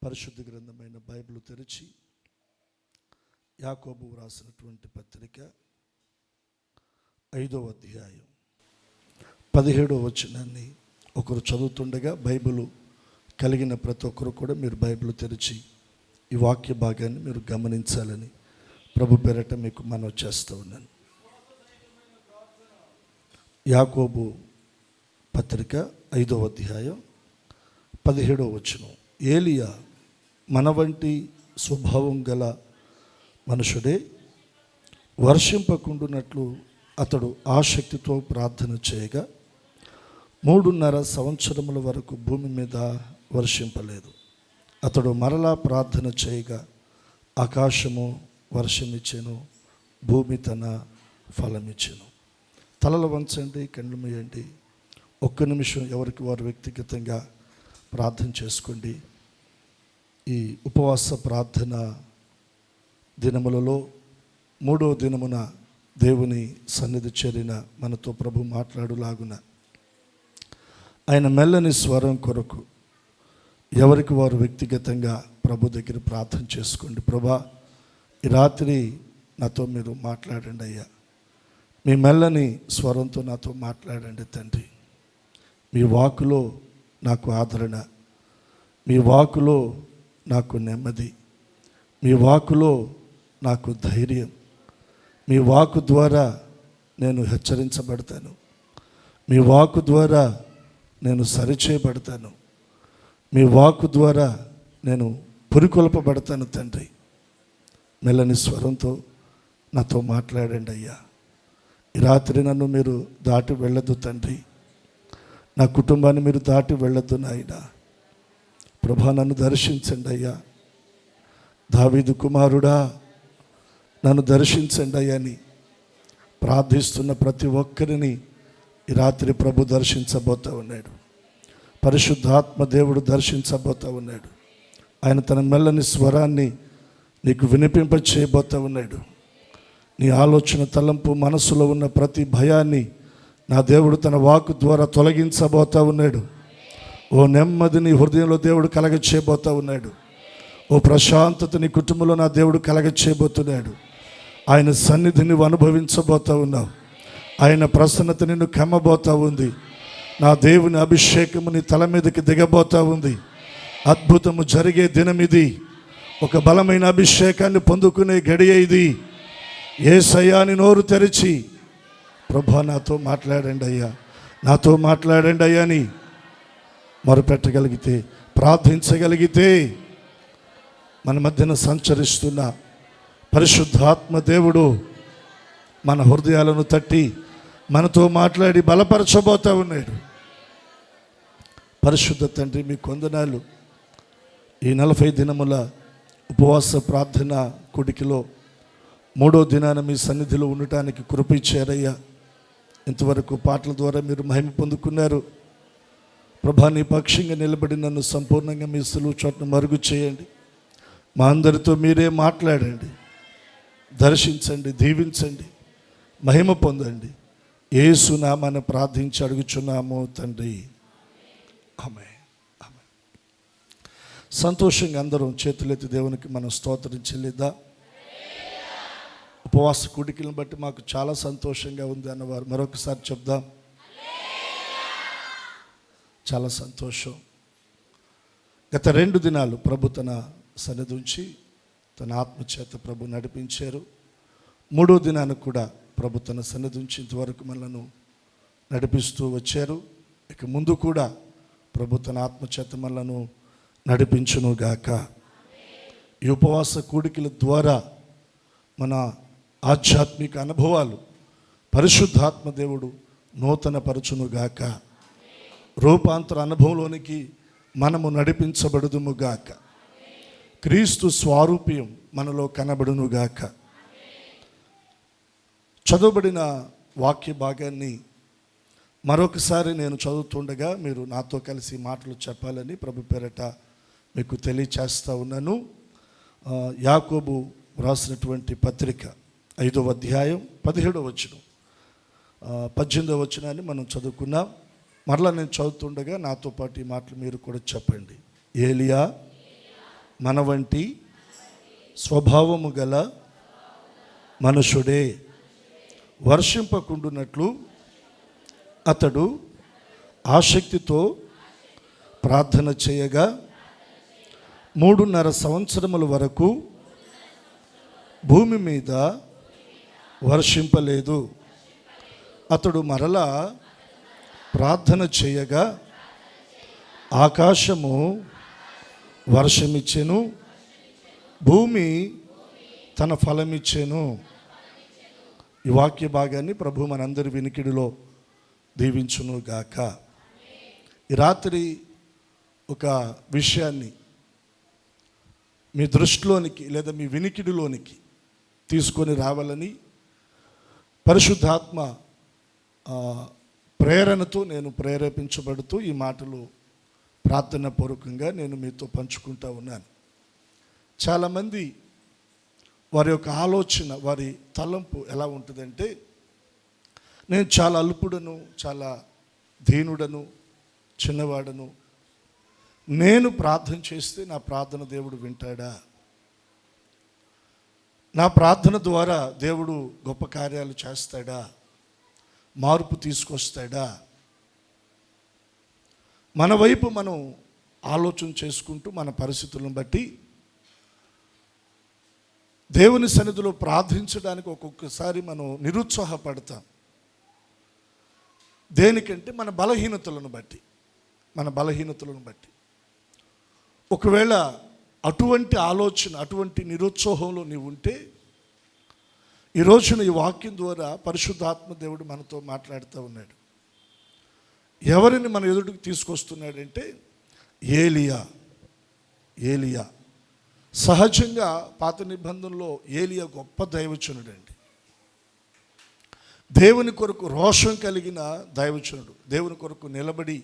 పరిశుద్ధ గ్రంథమైన బైబిల్ తెరిచి యాకోబు రాసినటువంటి పత్రిక 5వ అధ్యాయం 17వ వచనాన్ని ఒకరు చదువుతుండగా బైబిల్ కలిగిన ప్రతి ఒక్కరు కూడా మీరు బైబిల్ తెరిచి ఈ వాక్య భాగాన్ని మీరు గమనించాలని ప్రభు పేరట మీకు మనవి చేస్తూ ఉన్నాను. యాకోబు పత్రిక 5వ అధ్యాయం 17వ వచనం. ఏలియా మన వంటి స్వభావం గల మనుషుడే. వర్షింపకుండునట్లు అతడు ఆసక్తితో ప్రార్థన చేయగా 3.5 సంవత్సరముల వరకు భూమి మీద వర్షింపలేదు. అతడు మరలా ప్రార్థన చేయగా ఆకాశము వర్షమిచ్చెను, భూమి తన ఫలమిచ్చెను. తలలు వంచండి, కళ్ళు మూయండి. ఒక్క నిమిషం ఎవరికి వారు వ్యక్తిగతంగా ప్రార్థన చేసుకోండి. ఈ ఉపవాస ప్రార్థన దినములలో 3వ దినమున దేవుని సన్నిధి చేరిన మనతో ప్రభు మాట్లాడులాగున ఆయన మెల్లని స్వరం కొరకు ఎవరికి వారు వ్యక్తిగతంగా ప్రభు దగ్గర ప్రార్థన చేసుకోండి. ప్రభా, ఈ రాత్రి నాతో మీరు మాట్లాడండి అయ్యా. మీ మెల్లని స్వరంతో నాతో మాట్లాడండి తండ్రి. మీ వాకులో నాకు ఆదరణ, మీ వాకులో నాకు నెమ్మది, మీ వాకులో నాకు ధైర్యం. మీ వాకు ద్వారా నేను హెచ్చరించబడతాను, మీ వాకు ద్వారా నేను సరిచేయబడతాను, మీ వాకు ద్వారా నేను పురికొల్పబడతాను తండ్రి. మెల్లని స్వరంతో నాతో మాట్లాడండి అయ్యా. ఈ రాత్రి నన్ను మీరు దాటి వెళ్ళొద్దు తండ్రి. నా కుటుంబాన్ని మీరు దాటి వెళ్ళొద్దు నాయన. ప్రభా, నన్ను దర్శించండి అయ్యా. దావీదు కుమారుడా, నన్ను దర్శించండి అయ్యా అని ప్రార్థిస్తున్న ప్రతి ఒక్కరిని ఈ రాత్రి ప్రభు దర్శించబోతూ ఉన్నాడు. పరిశుద్ధాత్మ దేవుడు దర్శించబోతూ ఉన్నాడు. ఆయన తన మెల్లని స్వరాన్ని నీకు వినిపింప చేయబోతూ ఉన్నాడు. నీ ఆలోచన, తలంపు, మనసులో ఉన్న ప్రతి భయాన్ని నా దేవుడు తన వాక్కు ద్వారా తొలగించబోతూ ఉన్నాడు. ఓ నెమ్మది నీ హృదయంలో దేవుడు కలగ చేయబోతూ ఉన్నాడు. ఓ ప్రశాంతత నీ కుటుంబంలో నా దేవుడు కలగ చేయబోతున్నాడు. ఆయన సన్నిధి నువ్వు అనుభవించబోతూ ఉన్నావు. ఆయన ప్రసన్నత నిన్ను కమ్మబోతూ ఉంది. నా దేవుని అభిషేకము నీ తల మీదకి దిగబోతూ ఉంది. అద్భుతము జరిగే దినం ఇది. ఒక బలమైన అభిషేకాన్ని పొందుకునే గడియ ఇది. యేసయ్యా అని నోరు తెరిచి ప్రభా నాతో మాట్లాడండి అయ్యా, నాతో మాట్లాడండి అయ్యా అని మొరపెట్టగలిగితే, ప్రార్థించగలిగితే మన మధ్యన సంచరిస్తున్న పరిశుద్ధాత్మ దేవుడు మన హృదయాలను తట్టి మనతో మాట్లాడి బలపరచబోతూ ఉన్నాడు. పరిశుద్ధ తండ్రి, మీ కొందనాలు. ఈ 40 దినముల ఉపవాస ప్రార్థన కుడికిలో 3వ దినాన మీ సన్నిధిలో ఉండటానికి కృప ఇచ్చారయ్యా. ఇంతవరకు పాటల ద్వారా మీరు మహిమ పొందుకున్నారు. ప్రభా, నీ పక్షంగా నిలబడి నన్ను సంపూర్ణంగా మీ సులువు చోట్ను మరుగు చేయండి. మా అందరితో మీరే మాట్లాడండి, దర్శించండి, దీవించండి, మహిమ పొందండి. యేసు నామమున ప్రార్థించి అడుగుచున్నాము తండ్రి, ఆమేన్. ఆమేన్. సంతోషంగా అందరం చేతులెత్తి దేవునికి మనం స్తోత్రం చెల్లిద్దాం. ఉపవాస కూడికలను బట్టి మాకు చాలా సంతోషంగా ఉంది అన్నవారు మరొకసారి చెప్దాం. చాలా సంతోషం. గత 2 దినాలు ప్రభు తన సన్నిధి ఉంచి తన ఆత్మచేత ప్రభు నడిపించారు. 3వ దినానికి కూడా ప్రభు తన సన్నిధి ఉంచి ఇంతవరకు మనలను నడిపిస్తూ వచ్చారు. ఇక ముందు కూడా ప్రభు తన ఆత్మచేత మనలను నడిపించునుగాక. ఈ ఉపవాస కూడికల ద్వారా మన ఆధ్యాత్మిక అనుభవాలు పరిశుద్ధాత్మ దేవుడు నూతన పరచునుగాక. రూపాంతర అనుభవంలోనికి మనము నడిపించబడుదుముగాక. క్రీస్తు స్వారూప్యం మనలో కనబడునుగాక. చదువుబడిన వాక్య భాగాన్ని మరొకసారి నేను చదువుతుండగా మీరు నాతో కలిసి మాటలు చెప్పాలని ప్రభు పేరట మీకు తెలియచేస్తూ ఉన్నాను. యాకోబు రాసినటువంటి పత్రిక 5వ అధ్యాయం 17వ వచనం 18వ వచనాన్ని మనం చదువుకున్నాం. మరలా నేను చదువుతుండగా నాతో పాటు ఈ మాటలు మీరు కూడా చెప్పండి. ఏలియా మన వంటి స్వభావము గల మనుషుడే వర్షింపకుండునట్లు అతడు ఆసక్తితో ప్రార్థన చేయగా 3.5 సంవత్సరముల వరకు భూమి మీద వర్షింపలేదు. అతడు మరలా ప్రార్థన చేయగా ఆకాశము వర్షమిచ్చెను, భూమి తన ఫలమిచ్చెను. ఈ వాక్య భాగాన్ని ప్రభు మనందరి వినికిడిలో దీవించును గాక. ఈ రాత్రి ఒక విషయాన్ని మీ దృష్టిలోనికి లేదా మీ వినికిడిలోనికి తీసుకొని రావాలని పరిశుద్ధాత్మ ప్రేరణతో నేను ప్రేరేపించబడుతూ ఈ మాటలు ప్రార్థన పూర్వకంగా నేను మీతో పంచుకుంటూ ఉన్నాను. చాలామంది వారి యొక్క ఆలోచన, వారి తలంపు ఎలా ఉంటుందంటే, నేను చాలా అల్పుడను, చాలా దీనుడను, చిన్నవాడను, నేను ప్రార్థన చేస్తే నా ప్రార్థన దేవుడు వింటాడా? నా ప్రార్థన ద్వారా దేవుడు గొప్ప కార్యాలు చేస్తాడా? మార్పు తీసుకొస్తాడా? మన వైపు మనం ఆలోచన చేసుకుంటూ మన పరిస్థితులను బట్టి దేవుని సన్నిధిలో ప్రార్థించడానికి ఒక్కొక్కసారి మనం నిరుత్సాహపడతాం. దేనికంటే మన బలహీనతలను బట్టి. ఒకవేళ అటువంటి ఆలోచన, అటువంటి నిరుత్సాహంలో నీవు ఉంటే, ఈ రోజున ఈ వాక్యం ద్వారా పరిశుద్ధాత్మ దేవుడు మనతో మాట్లాడుతూ ఉన్నాడు. ఎవరిని మన ఎదుటికి తీసుకొస్తున్నాడంటే ఏలియా. సహజంగా పాత నిబంధనలో ఏలియా గొప్ప దైవజనుడండి. దేవుని కొరకు రోషం కలిగిన దైవజనుడు, దేవుని కొరకు నిలబడి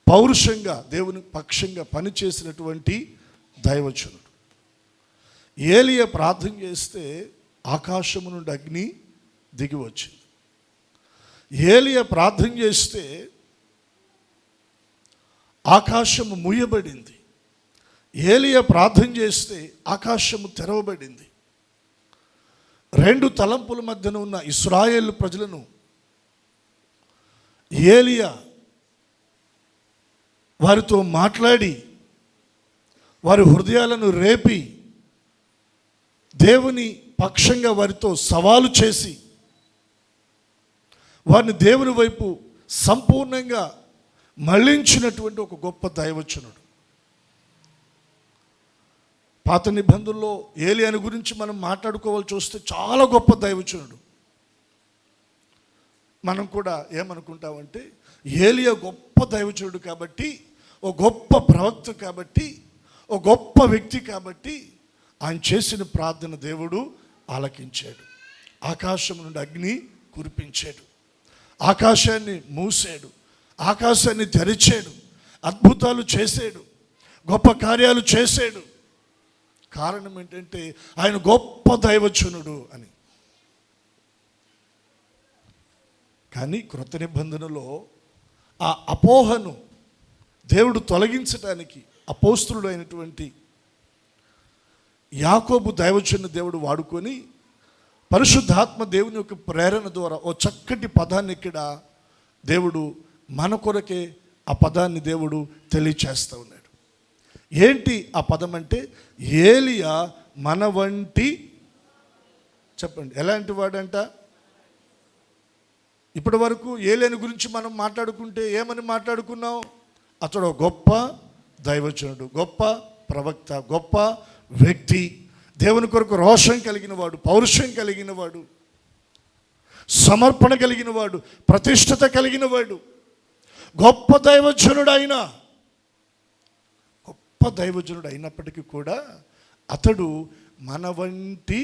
పౌరుషంగా దేవుని పక్షంగా పనిచేసినటువంటి దైవజనుడు. ఏలియా ప్రార్థన చేస్తే ఆకాశము నుండి అగ్ని దిగి వచ్చింది. ఏలియా ప్రార్థన చేస్తే ఆకాశము మూయబడింది. ఏలియా ప్రార్థన చేస్తే ఆకాశము తెరవబడింది. 2 తలంపుల మధ్యన ఉన్న ఇశ్రాయేలు ప్రజలను ఏలియా వారితో మాట్లాడి వారి హృదయాలను రేపి దేవుని పక్షంగా వారితో సవాలు చేసి వారిని దేవుని వైపు సంపూర్ణంగా మళ్ళించినటువంటి ఒక గొప్ప దైవజనుడు. పాత నిబంధనలో ఏలియాను గురించి మనం మాట్లాడుకోవాల్సి వస్తే చాలా గొప్ప దైవజనుడు. మనం కూడా ఏమనుకుంటామంటే, ఏలియా గొప్ప దైవజనుడు కాబట్టి, ఓ గొప్ప ప్రవక్త కాబట్టి, ఓ గొప్ప వ్యక్తి కాబట్టి ఆయన చేసిన ప్రార్థన దేవుడు ఆలకించాడు. ఆకాశం నుండి అగ్ని కురిపించాడు, ఆకాశాన్ని మూసాడు, ఆకాశాన్ని తెరిచాడు, అద్భుతాలు చేశాడు, గొప్ప కార్యాలు చేశాడు. కారణం ఏంటంటే ఆయన గొప్ప దైవజనుడు అని. కానీ క్రొత్త నిబంధనలో ఆ అపోహను దేవుడు తొలగించడానికి అపోస్తలుడు అయినటువంటి యాకోబు దైవజనుని దేవుడు వాడుకొని పరిశుద్ధాత్మ దేవుని యొక్క ప్రేరణ ద్వారా ఓ చక్కటి పదాన్ని ఇక్కడ దేవుడు మన కొరకే ఆ పదాన్ని దేవుడు తెలియచేస్తూ ఉన్నాడు. ఏంటి ఆ పదం అంటే, ఏలియా మన వంటి, చెప్పండి ఎలాంటి వాడంట? ఇప్పటి వరకు ఏలియాని గురించి మనం మాట్లాడుకుంటే ఏమని మాట్లాడుకున్నాం? అతడు గొప్ప దైవజనుడు, గొప్ప ప్రవక్త, గొప్ప వ్యక్తి, దేవుని కొరకు రోషం కలిగిన వాడు, పౌరుషం కలిగిన వాడు, సమర్పణ కలిగిన వాడు, ప్రతిష్టత కలిగిన వాడు, గొప్ప దైవజనుడు. ఆయన గొప్ప దైవజనుడు అయినప్పటికీ కూడా అతడు మన వంటి.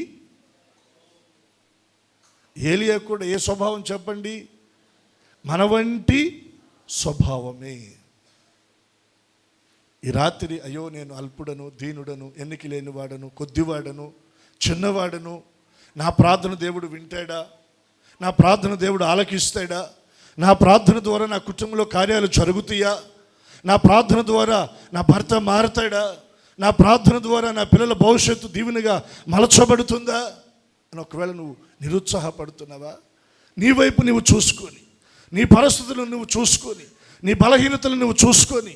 ఏలియా కూడా ఏ స్వభావం చెప్పండి? మన వంటి స్వభావమే. ఈ రాత్రి అయ్యో నేను అల్పుడను, దీనుడను, ఎన్నిక లేనివాడను, కొద్దివాడను, చిన్నవాడను, నా ప్రార్థన దేవుడు వింటాడా? నా ప్రార్థన దేవుడు ఆలకిస్తాడా? నా ప్రార్థన ద్వారా నా కుటుంబంలో కార్యాలు జరుగుతాయా? నా ప్రార్థన ద్వారా నా భర్త మారతాడా? నా ప్రార్థన ద్వారా నా పిల్లల భవిష్యత్తు దీవెనగా మలచబడుతుందా అని ఒకవేళ నువ్వు నిరుత్సాహపడుతున్నావా? నీ వైపు నువ్వు చూసుకొని, నీ పరిస్థితులను నువ్వు చూసుకొని, నీ బలహీనతలను నువ్వు చూసుకొని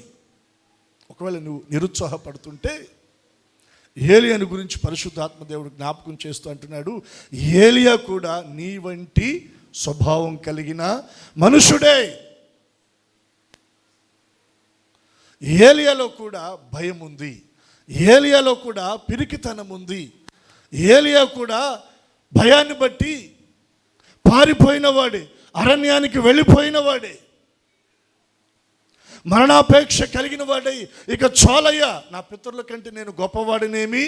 ఒకవేళ నువ్వు నిరుత్సాహపడుతుంటే, ఏలియాను గురించి పరిశుద్ధాత్మ దేవుడు జ్ఞాపకం చేస్తూ అంటున్నాడు, ఏలియా కూడా నీ వంటి స్వభావం కలిగిన మనుషుడే. ఏలియాలో కూడా భయం ఉంది, ఏలియాలో కూడా పిరికితనం ఉంది, ఏలియా కూడా భయాన్ని బట్టి పారిపోయిన వాడే, అరణ్యానికి వెళ్ళిపోయిన వాడే, మరణాపేక్ష కలిగిన వాడై ఇక చాలయ్యా, నా పితరుల కంటే నేను గొప్పవాడినేమి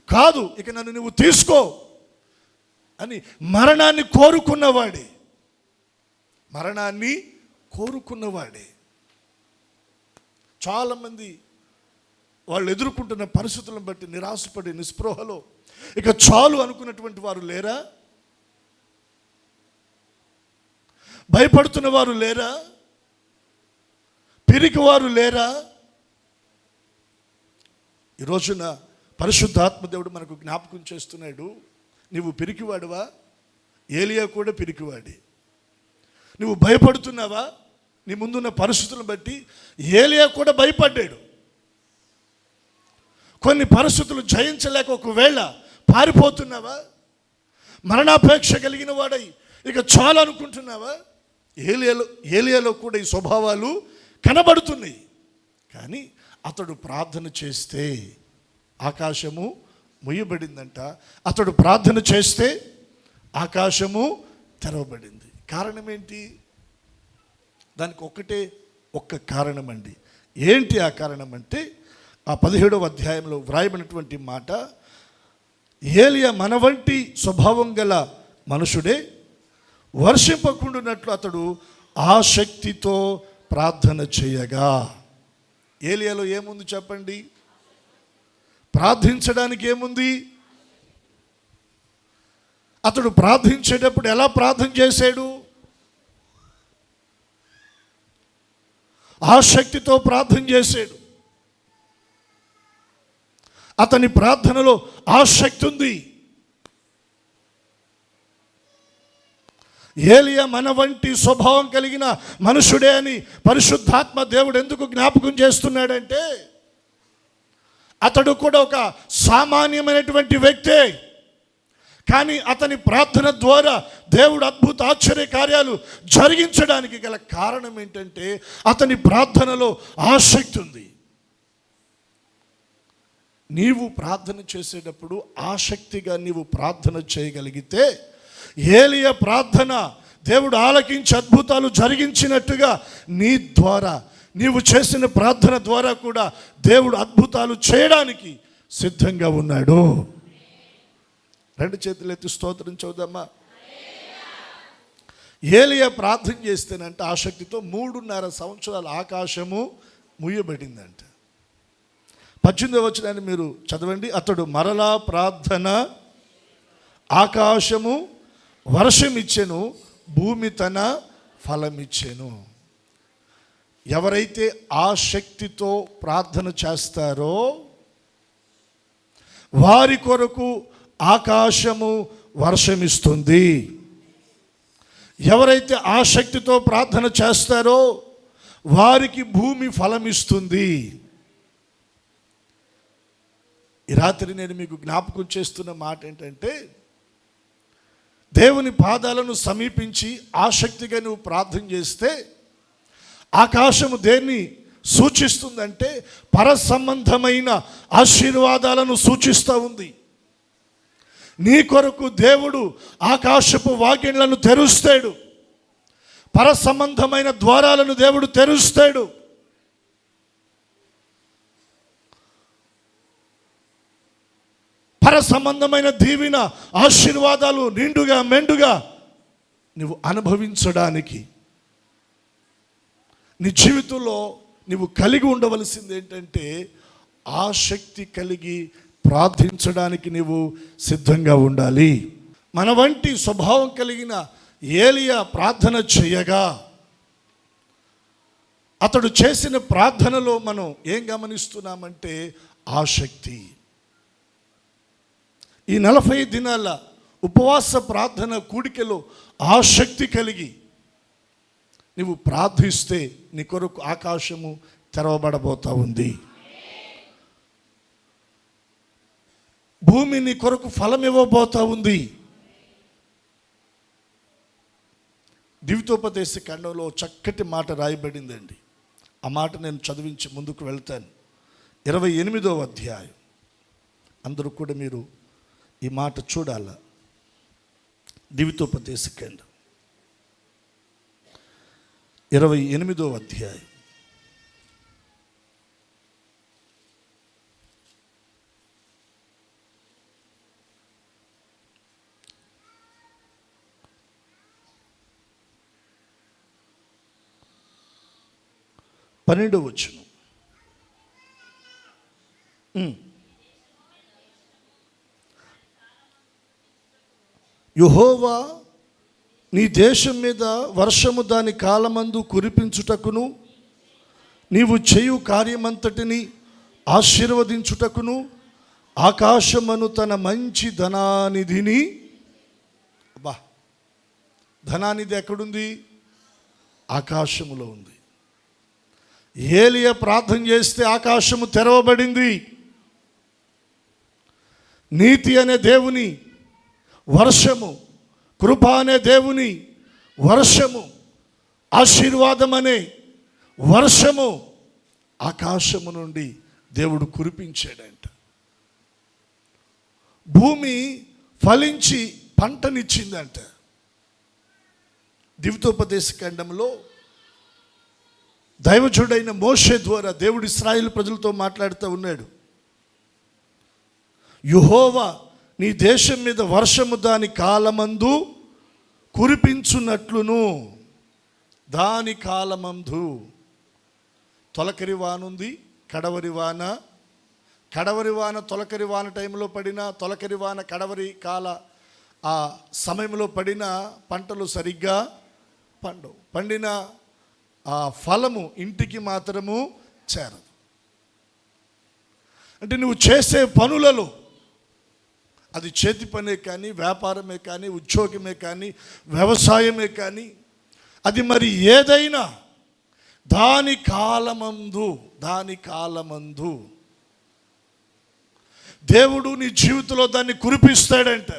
కాదు, ఇక నన్ను నువ్వు తీసుకో అని మరణాన్ని కోరుకున్నవాడే, మరణాన్ని కోరుకున్నవాడే. చాలామంది వాళ్ళు ఎదుర్కొంటున్న పరిస్థితులను బట్టి నిరాశపడి నిస్పృహలో ఇక చాలు అనుకున్నటువంటి వారు లేరా? భయపడుతున్న వారు లేరా? పిరికి వారు లేరా? ఈ రోజున పరిశుద్ధాత్మ దేవుడు మనకు జ్ఞాపకం చేస్తున్నాడు, నువ్వు పిరికివాడువా? ఏలియా కూడా పిరికివాడి. నువ్వు భయపడుతున్నావా? నీ ముందున్న పరిస్థితులను బట్టి ఏలియా కూడా భయపడ్డాడు. కొన్ని పరిస్థితులు జయించలేక ఒకవేళ పారిపోతున్నావా? మరణాపేక్ష కలిగిన వాడై ఇక చాలా అనుకుంటున్నావా? ఏలియాలో కూడా ఈ స్వభావాలు కనబడుతున్నాయి. కానీ అతడు ప్రార్థన చేస్తే ఆకాశము ముయ్యబడిందంట. అతడు ప్రార్థన చేస్తే ఆకాశము తెరవబడింది. కారణం ఏంటి? దానికి ఒక్క కారణం అండి. ఏంటి ఆ కారణం అంటే, ఆ 17వ అధ్యాయంలో వ్రాయబడినటువంటి మాట, ఏలియా మన వంటి స్వభావం గల మనుషుడే, వర్షింపకుండునట్లు అతడు ఆసక్తితో ప్రార్థన చేయగా. ఏలియాలో ఏముంది చెప్పండి? ప్రార్థించడానికి ఏముంది? అతడు ప్రార్థించేటప్పుడు ఎలా ప్రార్థన చేశాడు? ఆసక్తితో ప్రార్థన చేశాడు. అతని ప్రార్థనలో ఆసక్తి ఉంది. ఏలియా మన వంటి స్వభావం కలిగిన మనుషుడే అని పరిశుద్ధాత్మ దేవుడు ఎందుకు జ్ఞాపకం చేస్తున్నాడంటే, అతడు కూడా ఒక సామాన్యమైనటువంటి వ్యక్తే. కానీ అతని ప్రార్థన ద్వారా దేవుడు అద్భుత ఆశ్చర్య కార్యాలు జరిగించడానికి గల కారణం ఏంటంటే, అతని ప్రార్థనలో ఆసక్తి ఉంది. నీవు ప్రార్థన చేసేటప్పుడు ఆసక్తిగా నీవు ప్రార్థన చేయగలిగితే, ఏలియా ప్రార్థన దేవుడు ఆలకించి అద్భుతాలు జరిగించినట్టుగా నీ ద్వారా, నీవు చేసిన ప్రార్థన ద్వారా కూడా దేవుడు అద్భుతాలు చేయడానికి సిద్ధంగా ఉన్నాడు. రెండు చేతులు ఎత్తి స్తోత్రం చదువుదామా. ఏలియా ప్రార్థన చేస్తేనంట ఆసక్తితో 3.5 సంవత్సరాలు ఆకాశము ముయ్యబడిందంట. 18వ వచనాన్ని మీరు చదవండి. అతడు మరలా ప్రార్థన, ఆకాశము వర్షం ఇచ్చెను, భూమి తన ఫలమిచ్చెను. ఎవరైతే ఆసక్తితో ప్రార్థన చేస్తారో వారి కొరకు ఆకాశము వర్షమిస్తుంది. ఎవరైతే ఆసక్తితో ప్రార్థన చేస్తారో వారికి భూమి ఫలమిస్తుంది. ఈ రాత్రి నేను మీకు జ్ఞాపకం చేస్తున్న మాట ఏంటంటే, దేవుని పాదాలను సమీపించి ఆసక్తిగా నువ్వు ప్రార్థన చేస్తే ఆకాశము దేన్ని సూచిస్తుందంటే పర సంబంధమైన ఆశీర్వాదాలను సూచిస్తూ ఉంది. నీ కొరకు దేవుడు ఆకాశపు వాకిళ్లను తెరుస్తాడు, పర సంబంధమైన ద్వారాలను దేవుడు తెరుస్తాడు. పర సంబంధమైన దీవెన ఆశీర్వాదాలు నిండుగా మెండుగా నువ్వు అనుభవించడానికి నీ జీవితంలో నువ్వు కలిగి ఉండవలసింది ఏంటంటే ఆసక్తి కలిగి ప్రార్థించడానికి నువ్వు సిద్ధంగా ఉండాలి. మన వంటి స్వభావం కలిగిన ఏలియా ప్రార్థన చేయగా అతడు చేసిన ప్రార్థనలో మనం ఏం గమనిస్తున్నామంటే ఆసక్తి. ఈ 40 దినాల ఉపవాస ప్రార్థన కూడికలో ఆసక్తి కలిగి నువ్వు ప్రార్థిస్తే నీ కొరకు ఆకాశము తెరవబడబోతా ఉంది. భూమి నీ కొరకు ఫలం ఇవ్వబోతా ఉంది. ద్వితోపదేశ ఖండంలో చక్కటి మాట రాయబడిందండి. ఆ మాట నేను చదివించి ముందుకు వెళ్తాను. 28వ అధ్యాయం. అందరూ కూడా మీరు ఈ మాట చూడాల. ద్వితోపదేశ ఖండం 28వ అధ్యాయం. పన్నెండవ వచనం. యెహోవా నీ దేశం మీద వర్షము దాని కాలమందు కురిపించుటకును, నీవు చేయు కార్యమంతటిని ఆశీర్వదించుటకును ఆకాశమను తన మంచి ధనానిధిని. ధనానిధి ఎక్కడుంది? ఆకాశములో ఉంది. ఏలియా ప్రార్థన చేస్తే ఆకాశము తెరవబడింది. నీతి అనే దేవుని వర్షము, కృప అనే దేవుని వర్షము, ఆశీర్వాదం అనే వర్షము ఆకాశము నుండి దేవుడు కురిపించాడంట. భూమి ఫలించి పంటనిచ్చిందంట. ద్వితోపదేశ ఖండంలో దైవజుడైన మోషే ద్వారా దేవుడు ఇశ్రాయేలు ప్రజలతో మాట్లాడుతూ ఉన్నాడు. యెహోవా నీ దేశం మీద వర్షము దాని కాలమందు కురిపించున్నట్లును. దాని కాలమందు తొలకరి వానుంది, కడవరి వాన. కడవరి వాన తొలకరి వాన టైంలో పడిన, తొలకరి వాన కడవరి కాల ఆ సమయంలో పడిన పంటలు సరిగ్గా పండవు. పండిన ఆ ఫలము ఇంటికి మాత్రము చేరదు. అంటే నువ్వు చేసే పనులలో, అది చేతి పనే కానీ, వ్యాపారమే కానీ, ఉద్యోగమే కానీ, వ్యవసాయమే కానీ, అది మరి ఏదైనా దాని కాలమందు దేవుడు నీ జీవితంలో దాన్ని కురిపిస్తాడంట.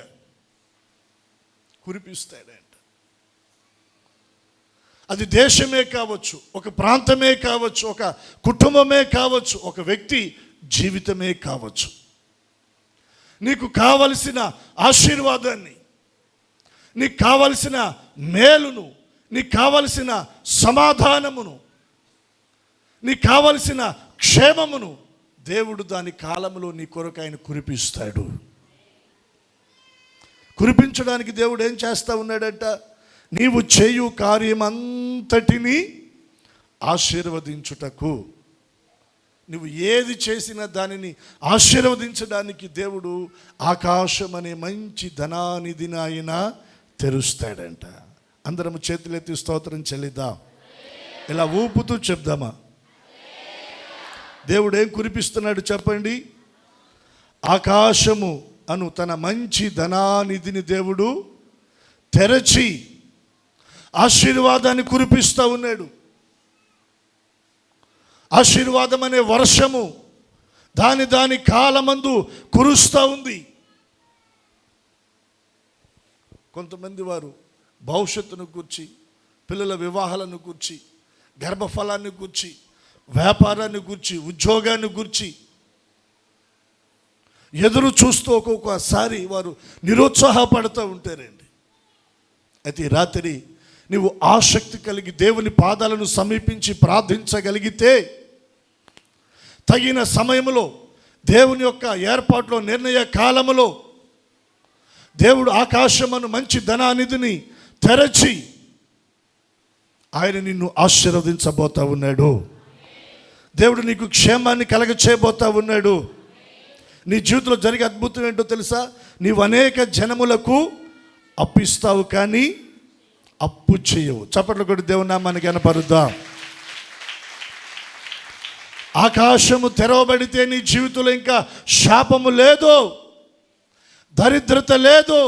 అది దేశమే కావచ్చు, ఒక ప్రాంతమే కావచ్చు, ఒక కుటుంబమే కావచ్చు, ఒక వ్యక్తి జీవితమే కావచ్చు. నీకు కావలసిన ఆశీర్వాదాన్ని, నీకు కావలసిన మేలును, నీకు కావలసిన సమాధానమును, నీకు కావలసిన క్షేమమును దేవుడు దాని కాలంలో నీ కొరకు ఆయన కురిపిస్తాడు. కురిపించడానికి దేవుడు ఏం చేస్తా ఉన్నాడంట? నీవు చేయు కార్యమంతటిని ఆశీర్వదించుటకు. నువ్వు ఏది చేసినా దానిని ఆశీర్వదించడానికి దేవుడు ఆకాశం అనే మంచి ధనానిధిని ఆయన తెరుస్తాడంట. అందరం చేతులెత్తి స్తోత్రం చెల్లిద్దాం. ఇలా ఊపుతూ చెప్దామా? దేవుడు ఏం కురిపిస్తున్నాడు చెప్పండి? ఆకాశము అను తన మంచి ధనానిధిని దేవుడు తెరచి ఆశీర్వాదాన్ని కురిపిస్తూ ఉన్నాడు. ఆశీర్వాదం అనే వర్షము దాని కాలమందు కురుస్తూ ఉంది. కొంతమంది వారు భవిష్యత్తును గూర్చి, పిల్లల వివాహాలను గూర్చి, గర్భఫలాన్ని గూర్చి, వ్యాపారాన్ని గూర్చి, ఉద్యోగాన్ని గూర్చి ఎదురు చూస్తూ ఒక్కొక్కసారి వారు నిరుత్సాహపడుతూ ఉంటారండి. అయితే ఈ రాత్రి నీవు ఆసక్తి కలిగి దేవుని పాదాలను సమీపించి ప్రార్థించగలిగితే, తగిన సమయంలో దేవుని యొక్క ఏర్పాటులో, నిర్ణయ కాలములో దేవుడు ఆకాశమును మంచి ధనానిధిని తెరచి ఆయన నిన్ను ఆశీర్వదించబోతా ఉన్నాడు. దేవుడు నీకు క్షేమాన్ని కలగచేయబోతా ఉన్నాడు. నీ జీవితంలో జరిగే అద్భుతం ఏంటో తెలుసా? నీవు అనేక జనములకు అప్పిస్తావు కానీ అప్పు చేయవు. చప్పట్లు కొట్టి దేవుని నామాన్ని కనపరుద్దాం. ఆకాశము తెరవబడితే నీ జీవితంలో ఇంకా శాపము లేదు, దరిద్రత లేదు,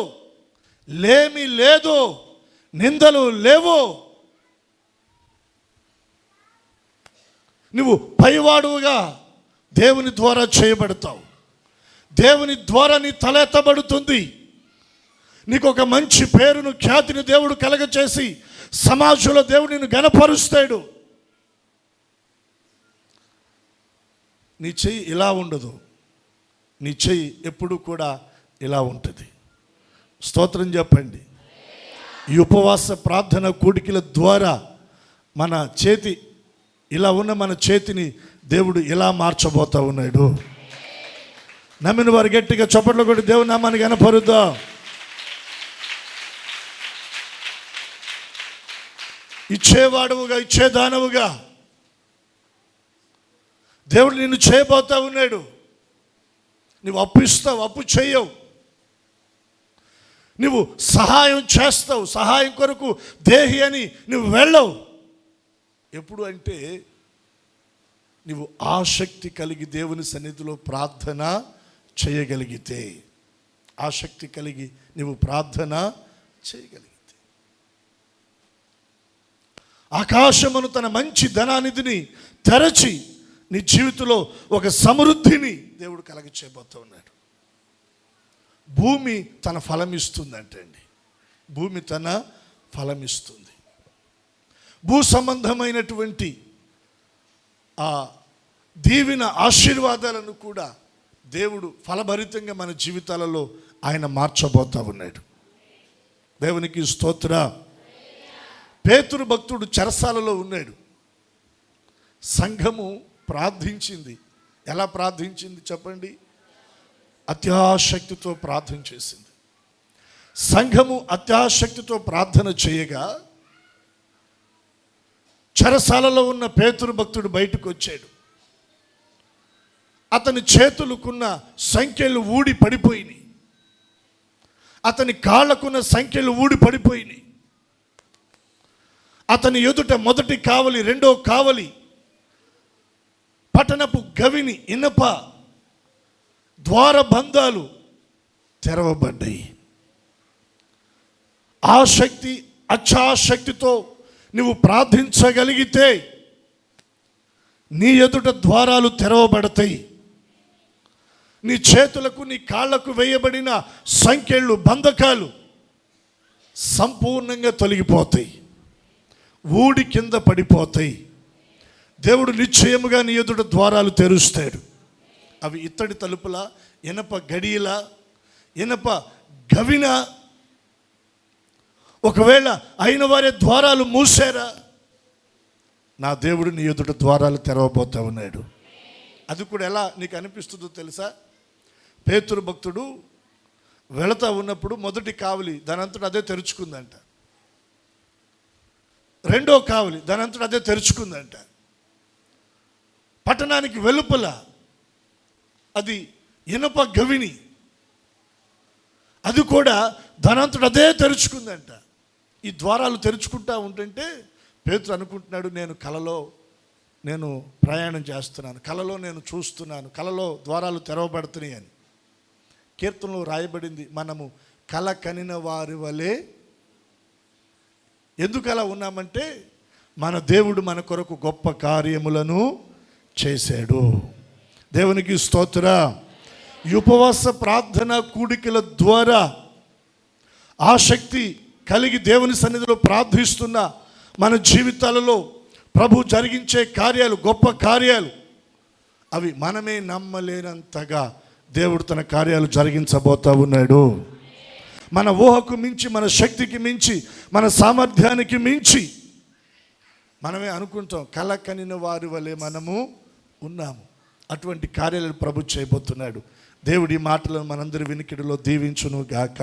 లేమి లేదు, నిందలు లేవు. నువ్వు పైవాడుగా దేవుని ద్వారా చేయబడతావు. దేవుని ద్వారా నీ తల ఎత్తబడుతుంది. నీకు ఒక మంచి పేరును, ఖ్యాతిని దేవుడు కలగచేసి సమాజంలో దేవుడు నిన్ను గణపరుస్తాడు. నీ చెయ్యి ఇలా ఉండదు, నీ చెయ్యి ఎప్పుడు కూడా ఇలా ఉంటుంది. స్తోత్రం చెప్పండి. ఈ ఉపవాస ప్రార్థన కూడికల ద్వారా మన చేతి ఇలా ఉన్న మన చేతిని దేవుడు ఇలా మార్చబోతా ఉన్నాడు. నమ్మిన వారు గట్టిగా చప్పట్లు కొట్టి దేవుని నామాన్ని గణపరుద్దాం. ఇచ్చేవాడువుగా, ఇచ్చేదానవుగా దేవుడు నిన్ను చేయబోతా ఉన్నాడు. నువ్వు అప్పు ఇస్తావు, అప్పు చేయవు. నువ్వు సహాయం చేస్తావు, సహాయం కొరకు దేహి అని నువ్వు వెళ్ళవు. ఎప్పుడు అంటే నువ్వు ఆసక్తి కలిగి దేవుని సన్నిధిలో ప్రార్థన చేయగలిగితే, ఆసక్తి కలిగి నువ్వు ప్రార్థన చేయగలిగితే, ఆకాశమును తన మంచి ధనానిధిని తెరచి నీ జీవితంలో ఒక సమృద్ధిని దేవుడు కలగ చేయబోతూ ఉన్నాడు. భూమి తన ఫలం ఇస్తుందంటే అండి, భూమి తన ఫలం ఇస్తుంది. భూ సంబంధమైనటువంటి ఆ దీవెన ఆశీర్వాదాలను కూడా దేవుడు ఫలభరితంగా మన జీవితాలలో ఆయన మార్చబోతా ఉన్నాడు. దేవునికి స్తోత్ర. పేతురు భక్తుడు చెరసాలలో ఉన్నాడు. సంఘము ప్రార్థించింది. ఎలా ప్రార్థించింది చెప్పండి? అత్యాశక్తితో ప్రార్థన చేసింది. సంఘము అత్యాశక్తితో ప్రార్థన చేయగా చెరసాలలో ఉన్న పేతురు భక్తుడు బయటకు వచ్చాడు. అతని చేతులకున్న సంఖ్యలు ఊడి పడిపోయినాయి. అతని కాళ్ళకున్న సంఖ్యలు ఊడి పడిపోయినాయి. అతని ఎదుట మొదటి కావలి, రెండో కావలి, పట్టణపు గవిని, ఇనప ద్వారబంధాలు తెరవబడ్డాయి. ఆసక్తి అచ్చాశక్తితో నువ్వు ప్రార్థించగలిగితే నీ ఎదుట ద్వారాలు తెరవబడతాయి. నీ చేతులకు, నీ కాళ్లకు వేయబడిన సంకెళ్ళు, బంధకాలు సంపూర్ణంగా తొలగిపోతాయి, ఊడి కింద పడిపోతాయి. దేవుడు నిశ్చయముగా నీ ఎదుట ద్వారాలు తెరుస్తాడు. అవి ఇత్తడి తలుపుల, ఇనప గడియల, ఇనప గవిన, ఒకవేళ అయిన వారే ద్వారాలు మూసారా, నా దేవుడు నీ ఎదుట ద్వారాలు తెరవబోతా ఉన్నాడు. అది కూడా ఎలా నీకు అనిపిస్తుందో తెలుసా? పేతురు భక్తుడు వెళతా ఉన్నప్పుడు మొదటి కావలి దానంతట అదే తెరుచుకుందంట. రెండో కావలి దానంతట అదే తెరుచుకుందంట. పట్టణానికి వెలుపల అది ఇనప గవిని, అది కూడా దానంతట అదే తెరుచుకుందంట. ఈ ద్వారాలు తెరుచుకుంటా ఉంటుంటే పేతురు అనుకుంటున్నాడు, నేను కలలో నేను ప్రయాణం చేస్తున్నాను, కలలో నేను చూస్తున్నాను, కలలో ద్వారాలు తెరవబడుతున్నాయి అని. కీర్తనలో రాయబడింది, మనము కల కనిన వారి వలె. ఎందుకు అలా ఉన్నామంటే మన దేవుడు మన కొరకు గొప్ప కార్యములను చేశాడు. దేవునికి స్తోత్ర. ఈ ఉపవాస ప్రార్థన కూడికల ద్వారా ఆసక్తి కలిగి దేవుని సన్నిధిలో ప్రార్థిస్తున్న మన జీవితాలలో ప్రభు జరిగించే కార్యాలు, గొప్ప కార్యాలు, అవి మనమే నమ్మలేనంతగా దేవుడు తన కార్యాలు జరిగించబోతా ఉన్నాడు. మన ఊహకు మించి, మన శక్తికి మించి, మన సామర్థ్యానికి మించి మనమే అనుకుంటాం కల కనిన వారి వలె మనము ఉన్నాము. అటువంటి కార్యాలను ప్రభు చేయబోతున్నాడు. దేవుడి మాటలను మనందరి వినికిడిలో దీవించును గాక.